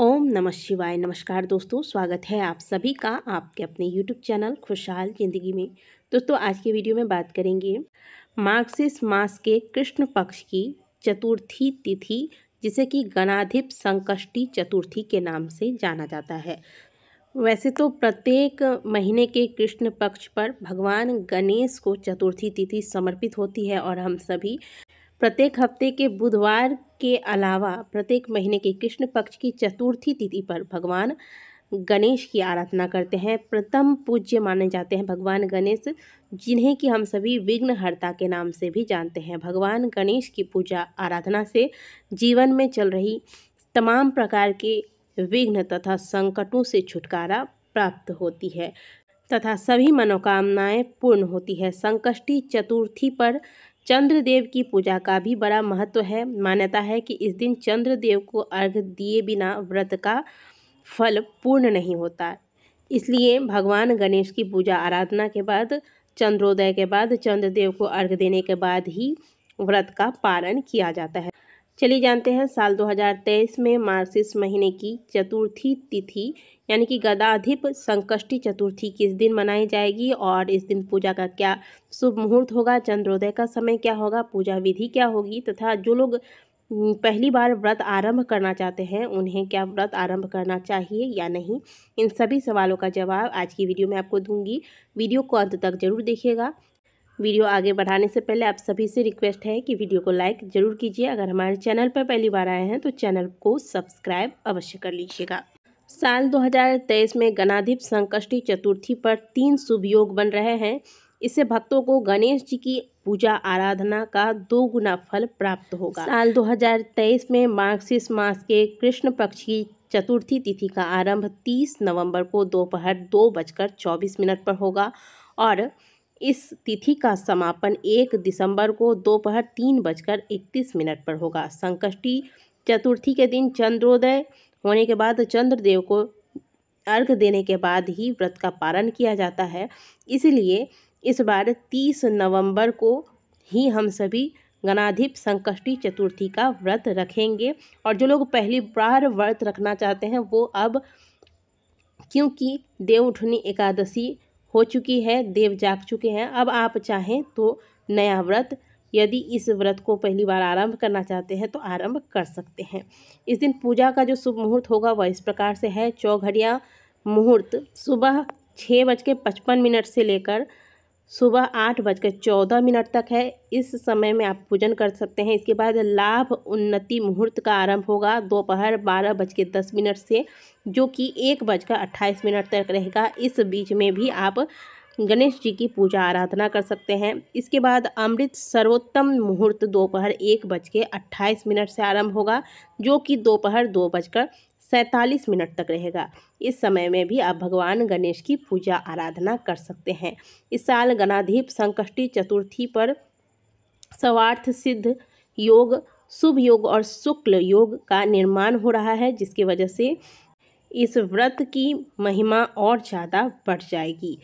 ओम नमः शिवाय। नमस्कार दोस्तों, स्वागत है आप सभी का आपके अपने यूट्यूब चैनल खुशहाल ज़िंदगी में। दोस्तों, आज के वीडियो में बात करेंगे मार्गशीर्ष मास के कृष्ण पक्ष की चतुर्थी तिथि, जिसे कि गणाधिप संकष्टी चतुर्थी के नाम से जाना जाता है। वैसे तो प्रत्येक महीने के कृष्ण पक्ष पर भगवान गणेश को चतुर्थी तिथि समर्पित होती है और हम सभी प्रत्येक हफ्ते के बुधवार के अलावा प्रत्येक महीने के कृष्ण पक्ष की चतुर्थी तिथि पर भगवान गणेश की आराधना करते हैं। प्रथम पूज्य माने जाते हैं भगवान गणेश, जिन्हें कि हम सभी विघ्नहर्ता के नाम से भी जानते हैं। भगवान गणेश की पूजा आराधना से जीवन में चल रही तमाम प्रकार के विघ्न तथा संकटों से छुटकारा प्राप्त होती है तथा सभी मनोकामनाएं पूर्ण होती है। संकष्टी चतुर्थी पर चंद्रदेव की पूजा का भी बड़ा महत्व है। मान्यता है कि इस दिन चंद्रदेव को अर्घ्य दिए बिना व्रत का फल पूर्ण नहीं होता। इसलिए भगवान गणेश की पूजा आराधना के बाद, चंद्रोदय के बाद, चंद्रदेव को अर्घ्य देने के बाद ही व्रत का पारण किया जाता है। चलिए जानते हैं साल 2023 में मार्गशीर्ष महीने की चतुर्थी तिथि यानी कि गदाधिप संकष्टी चतुर्थी किस दिन मनाई जाएगी और इस दिन पूजा का क्या शुभ मुहूर्त होगा, चंद्रोदय का समय क्या होगा, पूजा विधि क्या होगी तथा जो लोग पहली बार व्रत आरंभ करना चाहते हैं उन्हें क्या व्रत आरंभ करना चाहिए या नहीं। इन सभी सवालों का जवाब आज की वीडियो में आपको दूंगी। वीडियो को अंत तक जरूर देखिएगा। वीडियो आगे बढ़ाने से पहले आप सभी से रिक्वेस्ट है कि वीडियो को लाइक जरूर कीजिए। अगर हमारे चैनल पर पहली बार आए हैं तो चैनल को सब्सक्राइब अवश्य कर लीजिएगा। साल 2023 में गणाधिप संकष्टी चतुर्थी पर 3 शुभ योग बन रहे हैं। इससे भक्तों को गणेश जी की पूजा आराधना का 2 गुना फल प्राप्त होगा। साल 2023 में मार्गशीर्ष मास के कृष्ण पक्ष की चतुर्थी तिथि का आरंभ 30 नवंबर को दोपहर 2:24 पर होगा और इस तिथि का समापन 1 दिसंबर को दोपहर 3:31 पर होगा। संकष्टी चतुर्थी के दिन चंद्रोदय होने के बाद चंद्रदेव को अर्घ्य देने के बाद ही व्रत का पारण किया जाता है। इसलिए इस बार 30 नवंबर को ही हम सभी गणाधिप संकष्टी चतुर्थी का व्रत रखेंगे। और जो लोग पहली बार व्रत रखना चाहते हैं वो अब, क्योंकि देवउठनी एकादशी हो चुकी है, देव जाग चुके हैं, अब आप चाहें तो नया व्रत, यदि इस व्रत को पहली बार आरंभ करना चाहते हैं तो आरंभ कर सकते हैं। इस दिन पूजा का जो शुभ मुहूर्त होगा वह इस प्रकार से है। चौघड़िया मुहूर्त सुबह 6:55 से लेकर सुबह 8:14 तक है। इस समय में आप पूजन कर सकते हैं। इसके बाद लाभ उन्नति मुहूर्त का आरंभ होगा दोपहर 12:10 से, जो कि 1:28 तक रहेगा। इस बीच में भी आप गणेश जी की पूजा आराधना कर सकते हैं। इसके बाद अमृत सर्वोत्तम मुहूर्त दोपहर 1:28 से आरंभ होगा, जो कि दोपहर 2:47 तक रहेगा। इस समय में भी आप भगवान गणेश की पूजा आराधना कर सकते हैं। इस साल गणाधिप संकष्टी चतुर्थी पर सर्वार्थ सिद्ध योग, शुभ योग और शुक्ल योग का निर्माण हो रहा है, जिसकी वजह से इस व्रत की महिमा और ज़्यादा बढ़ जाएगी।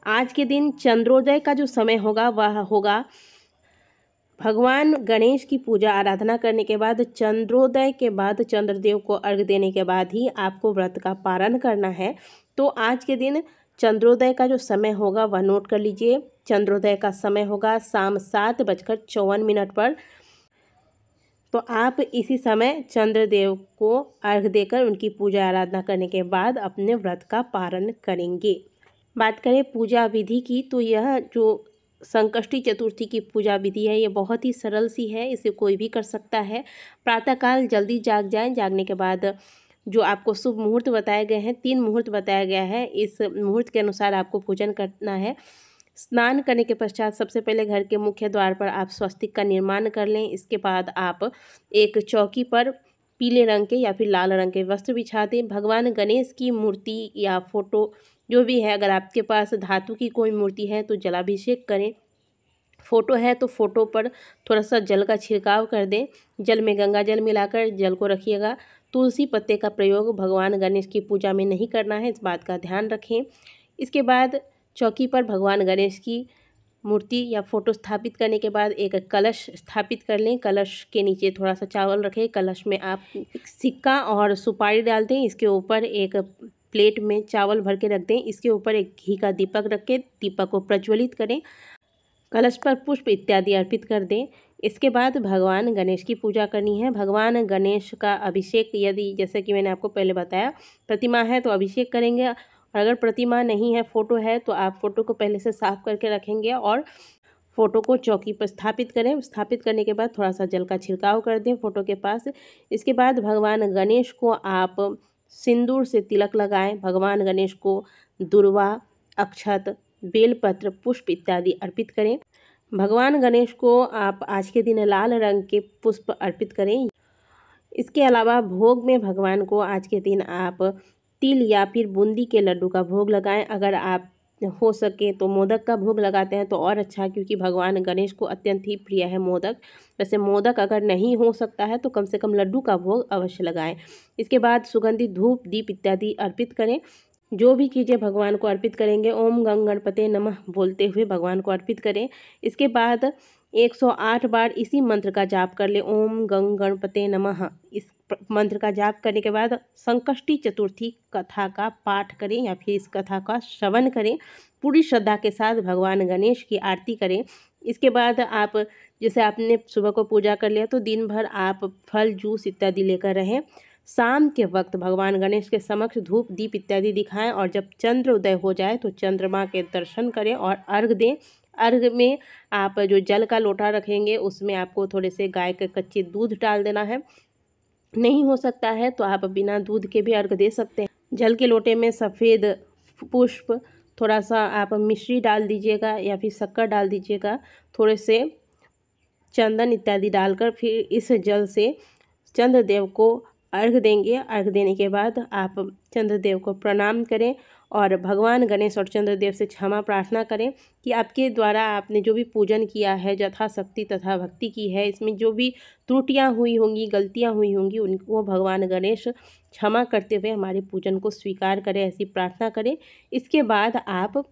आज के दिन चंद्रोदय का जो समय होगा वह होगा भगवान गणेश की पूजा आराधना करने के बाद, चंद्रोदय के बाद, चंद्रदेव को अर्घ्य देने के बाद ही आपको व्रत का पारण करना है। तो आज के दिन चंद्रोदय का जो समय होगा वह नोट कर लीजिए। चंद्रोदय का समय होगा शाम 7:54 पर। तो आप इसी समय चंद्रदेव को अर्घ्य देकर उनकी पूजा आराधना करने के बाद अपने व्रत का पारण करेंगे। बात करें पूजा विधि की, तो यह जो संकष्टी चतुर्थी की पूजा विधि है ये बहुत ही सरल सी है, इसे कोई भी कर सकता है। प्रातःकाल जल्दी जाग जाएं। जागने के बाद जो आपको शुभ मुहूर्त बताए गए हैं, 3 मुहूर्त बताया गया है, इस मुहूर्त के अनुसार आपको पूजन करना है। स्नान करने के पश्चात सबसे पहले घर के मुख्य द्वार पर आप स्वस्तिक का निर्माण कर लें। इसके बाद आप एक चौकी पर पीले रंग के या फिर लाल रंग के वस्त्र बिछा दें। भगवान गणेश की मूर्ति या फोटो जो भी है, अगर आपके पास धातु की कोई मूर्ति है तो जलाभिषेक करें। फोटो है तो फोटो पर थोड़ा सा जल का छिड़काव कर दें। जल में गंगा जल मिलाकर जल को रखिएगा। तुलसी पत्ते का प्रयोग भगवान गणेश की पूजा में नहीं करना है, इस बात का ध्यान रखें। इसके बाद चौकी पर भगवान गणेश की मूर्ति या फोटो स्थापित करने के बाद एक कलश स्थापित कर लें। कलश के नीचे थोड़ा सा चावल रखें। कलश में आप सिक्का और सुपारी डाल दें। इसके ऊपर एक प्लेट में चावल भर के रख दें। इसके ऊपर एक घी का दीपक रख के दीपक को प्रज्वलित करें। कलश पर पुष्प इत्यादि अर्पित कर दें। इसके बाद भगवान गणेश की पूजा करनी है। भगवान गणेश का अभिषेक, यदि जैसे कि मैंने आपको पहले बताया, प्रतिमा है तो अभिषेक करेंगे, और अगर प्रतिमा नहीं है, फ़ोटो है, तो आप फ़ोटो को पहले से साफ़ करके रखेंगे और फ़ोटो को चौकी पर स्थापित करें। स्थापित करने के बाद थोड़ा सा जल का छिड़काव कर दें फ़ोटो के पास। इसके बाद भगवान गणेश को आप सिंदूर से तिलक लगाएं। भगवान गणेश को दुर्वा, अक्षत, बेलपत्र, पुष्प इत्यादि अर्पित करें। भगवान गणेश को आप आज के दिन लाल रंग के पुष्प अर्पित करें। इसके अलावा भोग में भगवान को आज के दिन आप तिल या फिर बूंदी के लड्डू का भोग लगाएं। अगर आप हो सके तो मोदक का भोग लगाते हैं तो और अच्छा, क्योंकि भगवान गणेश को अत्यंत ही प्रिय है मोदक। वैसे मोदक अगर नहीं हो सकता है तो कम से कम लड्डू का भोग अवश्य लगाएं। इसके बाद सुगंधित धूप, दीप इत्यादि अर्पित करें। जो भी चीज़ें भगवान को अर्पित करेंगे, ओम गंग गणपते नमः बोलते हुए भगवान को अर्पित करें। इसके बाद 108 बार इसी मंत्र का जाप कर ले, ओम गंग गणपते नमः। इस मंत्र का जाप करने के बाद संकष्टी चतुर्थी कथा का पाठ करें या फिर इस कथा का श्रवण करें। पूरी श्रद्धा के साथ भगवान गणेश की आरती करें। इसके बाद आप, जैसे आपने सुबह को पूजा कर लिया, तो दिन भर आप फल, जूस इत्यादि लेकर रहें। शाम के वक्त भगवान गणेश के समक्ष धूप, दीप इत्यादि दिखाएं, और जब चंद्र उदय हो जाए तो चंद्रमा के दर्शन करें और अर्घ दें। अर्घ में आप जो जल का लोटा रखेंगे उसमें आपको थोड़े से गाय के कच्चे दूध डाल देना है। नहीं हो सकता है तो आप बिना दूध के भी अर्घ दे सकते हैं। जल के लोटे में सफ़ेद पुष्प, थोड़ा सा आप मिश्री डाल दीजिएगा या फिर शक्कर डाल दीजिएगा, थोड़े से चंदन इत्यादि डालकर फिर इस जल से चंद्रदेव को अर्घ देंगे। अर्घ देने के बाद आप चंद्रदेव को प्रणाम करें और भगवान गणेश और चंद्रदेव से क्षमा प्रार्थना करें कि आपके द्वारा आपने जो भी पूजन किया है, यथाशक्ति तथा भक्ति की है, इसमें जो भी त्रुटियां हुई होंगी, गलतियां हुई होंगी, उनको भगवान गणेश क्षमा करते हुए हमारे पूजन को स्वीकार करें, ऐसी प्रार्थना करें। इसके बाद आप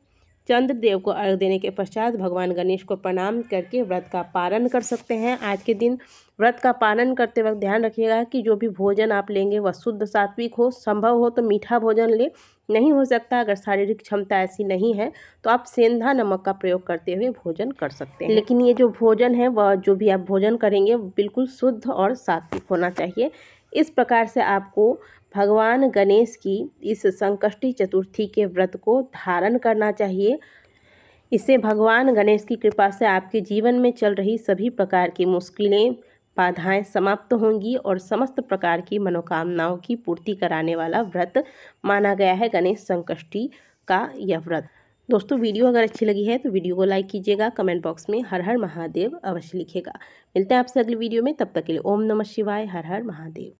चंद्रदेव को अर्घ देने के पश्चात भगवान गणेश को प्रणाम करके व्रत का पालन कर सकते हैं। आज के दिन व्रत का पालन करते वक्त ध्यान रखिएगा कि जो भी भोजन आप लेंगे वह शुद्ध सात्विक हो। संभव हो तो मीठा भोजन ले, नहीं हो सकता, अगर शारीरिक क्षमता ऐसी नहीं है तो आप सेंधा नमक का प्रयोग करते हुए भोजन कर सकते हैं। लेकिन ये जो भोजन है वह, जो भी आप भोजन करेंगे, बिल्कुल शुद्ध और सात्विक होना चाहिए। इस प्रकार से आपको भगवान गणेश की इस संकष्टी चतुर्थी के व्रत को धारण करना चाहिए। इससे भगवान गणेश की कृपा से आपके जीवन में चल रही सभी प्रकार की मुश्किलें, बाधाएं समाप्त होंगी और समस्त प्रकार की मनोकामनाओं की पूर्ति कराने वाला व्रत माना गया है गणेश संकष्टी का यह व्रत। दोस्तों, वीडियो अगर अच्छी लगी है तो वीडियो को लाइक कीजिएगा, कमेंट बॉक्स में हर हर महादेव अवश्य लिखिएगा। मिलते हैं आपसे अगली वीडियो में, तब तक के लिए ओम नमः शिवाय, हर हर महादेव।